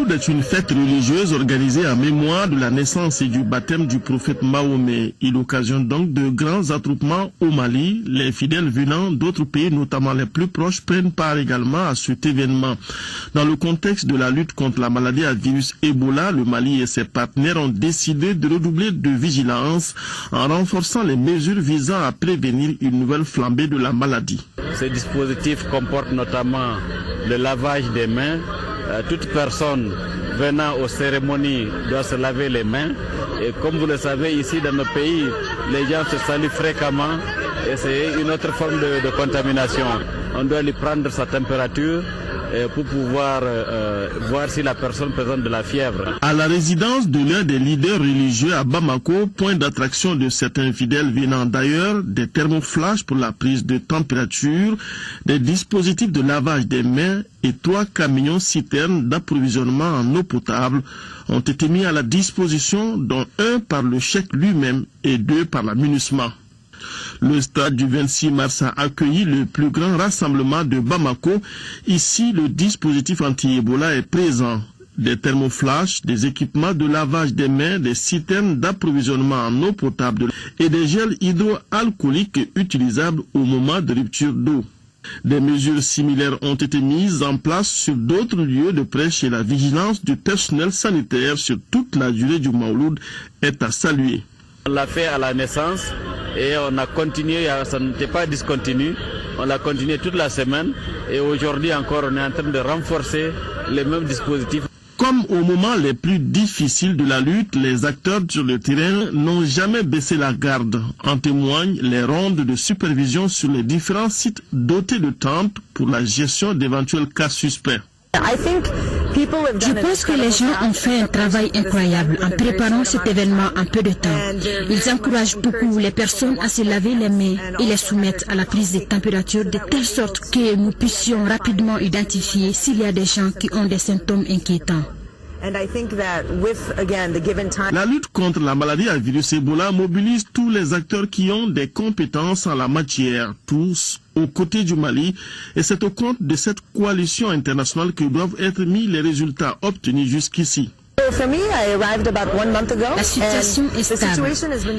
Mawlud est une fête religieuse organisée en mémoire de la naissance et du baptême du prophète Mahomet. Il occasionne donc de grands attroupements au Mali. Les fidèles venant d'autres pays, notamment les plus proches, prennent part également à cet événement. Dans le contexte de la lutte contre la maladie à virus Ebola, le Mali et ses partenaires ont décidé de redoubler de vigilance en renforçant les mesures visant à prévenir une nouvelle flambée de la maladie. Ce dispositif comporte notamment le lavage des mains. Toute personne venant aux cérémonies doit se laver les mains. Et comme vous le savez, ici dans nos pays, les gens se saluent fréquemment et c'est une autre forme de contamination. On doit lui prendre sa température pour pouvoir voir si la personne présente de la fièvre. À la résidence de l'un des leaders religieux à Bamako, point d'attraction de certains fidèles venant d'ailleurs, des thermoflages pour la prise de température, des dispositifs de lavage des mains et 3 camions-citernes d'approvisionnement en eau potable ont été mis à la disposition, dont un par le cheikh lui-même et 2 par la MINUSMA. Le stade du 26 mars a accueilli le plus grand rassemblement de Bamako. Ici, le dispositif anti-Ebola est présent. Des thermoflash, des équipements de lavage des mains, des citernes d'approvisionnement en eau potable et des gels hydroalcooliques utilisables au moment de rupture d'eau. Des mesures similaires ont été mises en place sur d'autres lieux de prêche et la vigilance du personnel sanitaire sur toute la durée du Mawlud est à saluer. On l'a fait à la naissance et on a continué, ça n'était pas discontinu, on l'a continué toute la semaine et aujourd'hui encore on est en train de renforcer les mêmes dispositifs. Comme au moment les plus difficiles de la lutte, les acteurs sur le terrain n'ont jamais baissé la garde. En témoignent les rondes de supervision sur les différents sites dotés de tentes pour la gestion d'éventuels cas suspects. Je pense que les gens ont fait un travail incroyable en préparant cet événement en peu de temps. Ils encouragent beaucoup les personnes à se laver les mains et les soumettre à la prise de température de telle sorte que nous puissions rapidement identifier s'il y a des gens qui ont des symptômes inquiétants. La lutte contre la maladie à virus Ebola mobilise tous les acteurs qui ont des compétences en la matière, tous aux côtés du Mali, et c'est au compte de cette coalition internationale que doivent être mis les résultats obtenus jusqu'ici. La situation est stable.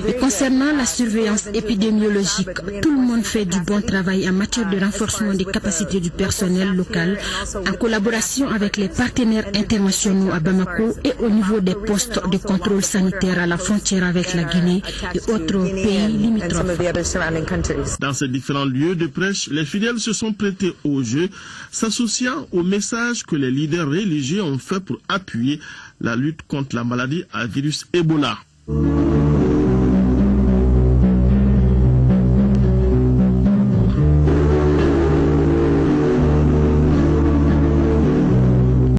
Et concernant la surveillance épidémiologique, tout le monde fait du bon travail en matière de renforcement des capacités du personnel local, en collaboration avec les partenaires internationaux à Bamako et au niveau des postes de contrôle sanitaire à la frontière avec la Guinée et autres pays limitrophes. Dans ces différents lieux de prêche, les fidèles se sont prêtés au jeu, s'associant au message que les leaders religieux ont fait pour appuyer la lutte contre la maladie à virus Ebola.